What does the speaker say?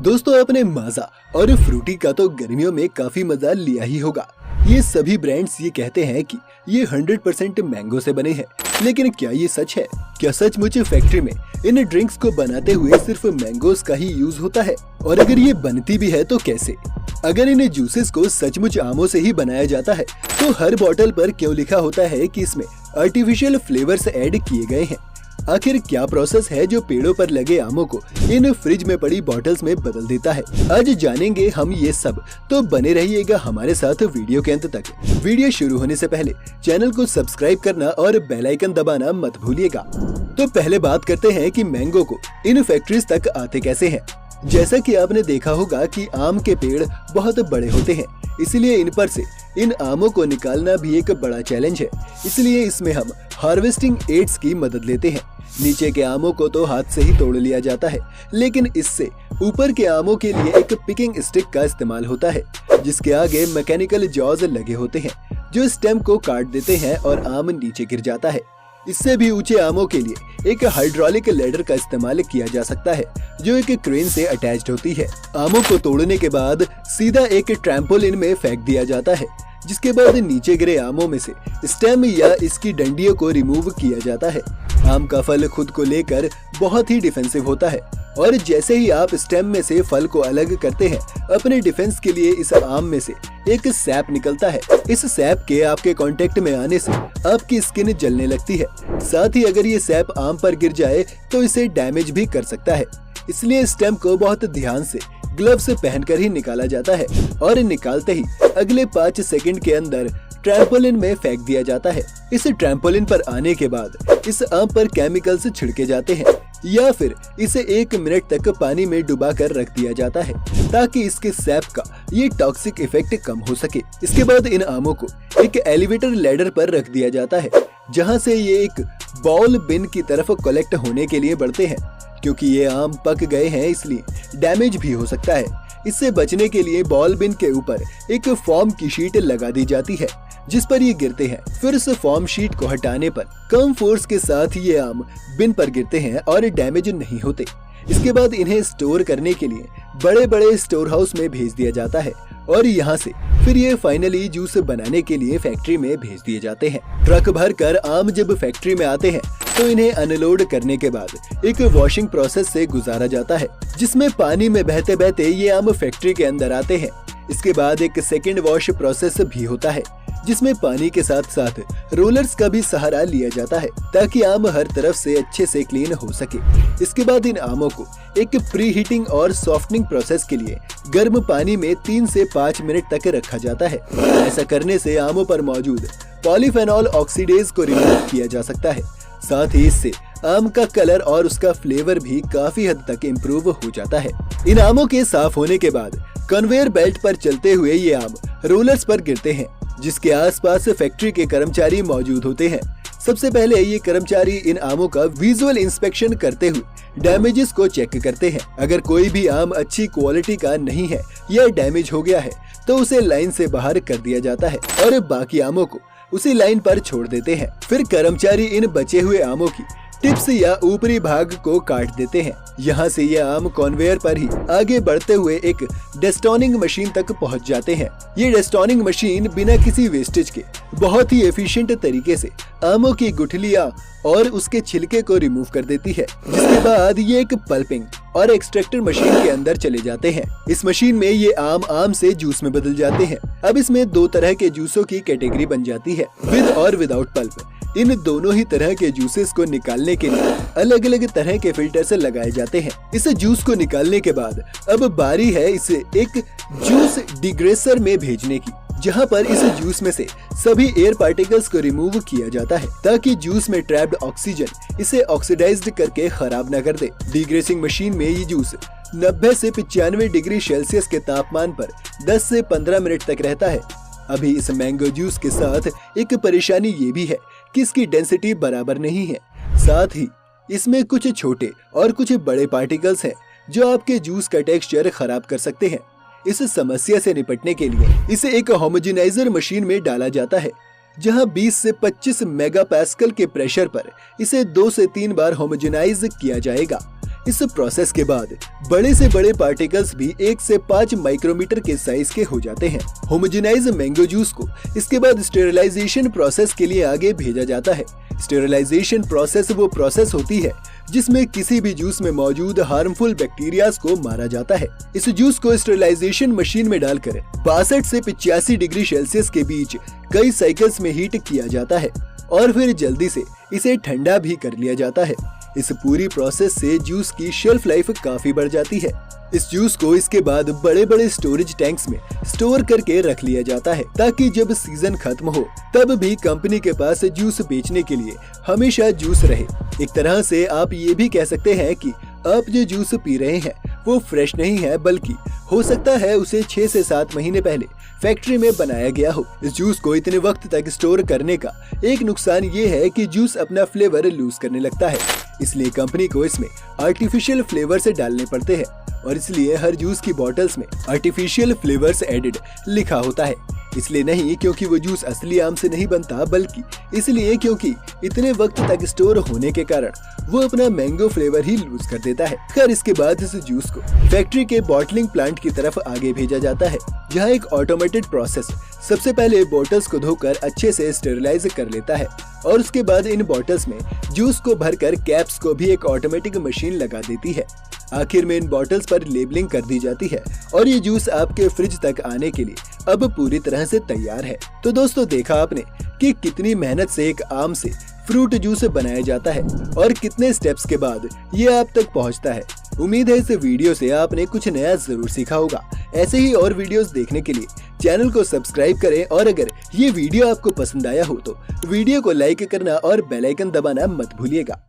दोस्तों आपने माजा और फ्रूटी का तो गर्मियों में काफी मजा लिया ही होगा। ये सभी ब्रांड्स ये कहते हैं कि ये 100% मैंगो से बने हैं, लेकिन क्या ये सच है? क्या सचमुच फैक्ट्री में इन ड्रिंक्स को बनाते हुए सिर्फ मैंगोस का ही यूज होता है? और अगर ये बनती भी है तो कैसे? अगर इन जूसेस को सचमुच आमों से ही बनाया जाता है तो हर बोतल पर क्यों लिखा होता है कि इसमें आर्टिफिशियल फ्लेवर्स ऐड किए गए हैं? आखिर क्या प्रोसेस है जो पेड़ों पर लगे आमों को इन फ्रिज में पड़ी बॉटल्स में बदल देता है? आज जानेंगे हम ये सब, तो बने रहिएगा हमारे साथ वीडियो के अंत तक। वीडियो शुरू होने से पहले चैनल को सब्सक्राइब करना और बेल आइकन दबाना मत भूलिएगा। तो पहले बात करते हैं कि मैंगो को इन फैक्ट्रीज तक आते कैसे हैं। जैसा कि आपने देखा होगा कि आम के पेड़ बहुत बड़े होते हैं, इसलिए इन पर से इन आमों को निकालना भी एक बड़ा चैलेंज है। इसलिए इसमें हम हार्वेस्टिंग एड्स की मदद लेते हैं। नीचे के आमों को तो हाथ से ही तोड़ लिया जाता है, लेकिन इससे ऊपर के आमों के लिए एक पिकिंग स्टिक का इस्तेमाल होता है, जिसके आगे मैकेनिकल जॉज लगे होते हैं जो स्टेम को काट देते हैं और आम नीचे गिर जाता है। इससे भी ऊंचे आमों के लिए एक हाइड्रोलिक लैडर का इस्तेमाल किया जा सकता है, जो एक क्रेन से अटैच्ड होती है। आमों को तोड़ने के बाद सीधा एक ट्रैम्पोलिन में फेंक दिया जाता है, जिसके बाद नीचे गिरे आमों में से स्टेम या इसकी डंडियों को रिमूव किया जाता है। आम का फल खुद को लेकर बहुत ही डिफेंसिव होता है, और जैसे ही आप स्टेम में से फल को अलग करते हैं, अपने डिफेंस के लिए इस आम में से एक सैप निकलता है। इस सैप के आपके कांटेक्ट में आने से आपकी स्किन जलने लगती है। साथ ही अगर ये सैप आम पर गिर जाए तो इसे डैमेज भी कर सकता है। इसलिए स्टेम को बहुत ध्यान से ग्लव्स पहनकर ही निकाला जाता है, और निकालते ही अगले 5 सेकंड के अंदर ट्रैम्पोलिन में फेंक दिया जाता है। इस ट्रैम्पोलिन पर आने के बाद इस आम पर केमिकल्स छिड़के जाते हैं, या फिर इसे 1 मिनट तक पानी में डुबा कर रख दिया जाता है, ताकि इसके सैप का ये टॉक्सिक इफेक्ट कम हो सके। इसके बाद इन आमों को एक एलिवेटर लैडर पर रख दिया जाता है, जहां से ये एक बॉल बिन की तरफ कलेक्ट होने के लिए बढ़ते हैं। क्योंकि ये आम पक गए हैं, इसलिए डैमेज भी हो सकता है। इससे बचने के लिए बॉल बिन के ऊपर एक फोम की शीट लगा दी जाती है, जिस पर ये गिरते हैं। फिर इस फोम शीट को हटाने पर कम फोर्स के साथ ये आम बिन पर गिरते हैं और डैमेज नहीं होते। इसके बाद इन्हें स्टोर करने के लिए बड़े बड़े स्टोर हाउस में भेज दिया जाता है, और यहाँ से फिर ये फाइनली जूस बनाने के लिए फैक्ट्री में भेज दिए जाते हैं। ट्रक भर कर आम जब फैक्ट्री में आते हैं तो इन्हें अनलोड करने के बाद एक वॉशिंग प्रोसेस से गुजारा जाता है, जिसमें पानी में बहते बहते ये आम फैक्ट्री के अंदर आते हैं। इसके बाद एक सेकेंड वॉश प्रोसेस भी होता है, जिसमें पानी के साथ साथ रोलर्स का भी सहारा लिया जाता है, ताकि आम हर तरफ से अच्छे से क्लीन हो सके। इसके बाद इन आमों को एक प्री हीटिंग और सॉफ्टनिंग प्रोसेस के लिए गर्म पानी में 3 से 5 मिनट तक रखा जाता है। ऐसा करने से आमों पर मौजूद पॉलीफेनॉल ऑक्सीडेज को रिमूव किया जा सकता है। साथ ही इससे आम का कलर और उसका फ्लेवर भी काफी हद तक इम्प्रूव हो जाता है। इन आमों के साफ होने के बाद कन्वेयर बेल्ट पर चलते हुए ये आम रोलर्स पर गिरते हैं, जिसके आसपास फैक्ट्री के कर्मचारी मौजूद होते हैं। सबसे पहले ये कर्मचारी इन आमों का विजुअल इंस्पेक्शन करते हुए डैमेजेस को चेक करते हैं। अगर कोई भी आम अच्छी क्वालिटी का नहीं है या डैमेज हो गया है तो उसे लाइन से बाहर कर दिया जाता है, और बाकी आमों को उसी लाइन पर छोड़ देते हैं। फिर कर्मचारी इन बचे हुए आमों की टिप्स या ऊपरी भाग को काट देते हैं। यहाँ से ये आम कन्वेयर पर ही आगे बढ़ते हुए एक डेस्टोनिंग मशीन तक पहुँच जाते हैं। ये डेस्टोनिंग मशीन बिना किसी वेस्टेज के बहुत ही एफिशिएंट तरीके से आमों की गुठलियाँ और उसके छिलके को रिमूव कर देती है। जिसके बाद ये एक पल्पिंग और एक्सट्रैक्टर मशीन के अंदर चले जाते हैं। इस मशीन में ये आम से जूस में बदल जाते हैं। अब इसमें 2 तरह के जूसों की कैटेगरी बन जाती है, विद और विदाउट पल्प। इन दोनों ही तरह के जूसेस को निकालने के लिए अलग अलग तरह के फिल्टर से लगाए जाते हैं। इस जूस को निकालने के बाद अब बारी है इसे एक जूस डिग्रेसर में भेजने की, जहां पर इस जूस में से सभी एयर पार्टिकल्स को रिमूव किया जाता है, ताकि जूस में ट्रैप्ड ऑक्सीजन इसे ऑक्सीडाइज्ड करके खराब न कर दे। डिग्रेसिंग मशीन में ये जूस 90 से 95 डिग्री सेल्सियस के तापमान पर 10 से 15 मिनट तक रहता है। अभी इस मैंगो जूस के साथ एक परेशानी ये भी है कि इसकी डेंसिटी बराबर नहीं है। साथ ही इसमें कुछ छोटे और कुछ बड़े पार्टिकल्स हैं, जो आपके जूस का टेक्सचर खराब कर सकते हैं। इस समस्या से निपटने के लिए इसे एक होमोजेनाइजर मशीन में डाला जाता है, जहां 20 से 25 मेगापास्कल के प्रेशर पर इसे 2 से 3 बार होमोजेनाइज किया जाएगा। इस प्रोसेस के बाद बड़े से बड़े पार्टिकल्स भी 1 से 5 माइक्रोमीटर के साइज के हो जाते हैं। होमोजेनाइज मैंगो जूस को इसके बाद स्टेरिलाइजेशन प्रोसेस के लिए आगे भेजा जाता है। स्टेरिलाइजेशन प्रोसेस वो प्रोसेस होती है जिसमें किसी भी जूस में मौजूद हार्मफुल बैक्टीरियाज को मारा जाता है। इस जूस को स्टेरिलाइजेशन मशीन में डालकर 62 से 85 डिग्री सेल्सियस के बीच कई साइकिल्स में हीट किया जाता है और फिर जल्दी से इसे ठंडा भी कर लिया जाता है। इस पूरी प्रोसेस से जूस की शेल्फ लाइफ काफी बढ़ जाती है। इस जूस को इसके बाद बड़े बड़े स्टोरेज टैंक्स में स्टोर करके रख लिया जाता है ताकि जब सीजन खत्म हो तब भी कंपनी के पास जूस बेचने के लिए हमेशा जूस रहे। एक तरह से आप ये भी कह सकते हैं कि आप जो जूस पी रहे हैं वो फ्रेश नहीं है, बल्कि हो सकता है उसे 6 से 7 महीने पहले फैक्ट्री में बनाया गया हो। इस जूस को इतने वक्त तक स्टोर करने का एक नुकसान ये है कि जूस अपना फ्लेवर लूज करने लगता है, इसलिए कंपनी को इसमें आर्टिफिशियल फ्लेवर्स डालने पड़ते हैं और इसलिए हर जूस की बॉटल्स में आर्टिफिशियल फ्लेवर्स एडेड लिखा होता है। इसलिए नहीं क्योंकि वो जूस असली आम से नहीं बनता, बल्कि इसलिए क्योंकि इतने वक्त तक स्टोर होने के कारण वो अपना मैंगो फ्लेवर ही लूज कर देता है। खैर, इसके बाद इस जूस को फैक्ट्री के बॉटलिंग प्लांट की तरफ आगे भेजा जाता है, जहाँ एक ऑटोमेटेड प्रोसेस सबसे पहले बोतल्स को धोकर अच्छे से स्टेरिलाइज कर लेता है और उसके बाद इन बोतल्स में जूस को भरकर कैप्स को भी एक ऑटोमेटिक मशीन लगा देती है। आखिर में इन बॉटल्स पर लेबलिंग कर दी जाती है और ये जूस आपके फ्रिज तक आने के लिए अब पूरी तरह से तैयार है। तो दोस्तों, देखा आपने कि कितनी मेहनत से एक आम से फ्रूट जूस बनाया जाता है और कितने स्टेप्स के बाद ये आप तक पहुंचता है। उम्मीद है इस वीडियो से आपने कुछ नया जरूर सीखा होगा। ऐसे ही और वीडियोस देखने के लिए चैनल को सब्सक्राइब करें और अगर ये वीडियो आपको पसंद आया हो तो वीडियो को लाइक करना और बेल आइकन दबाना मत भूलिएगा।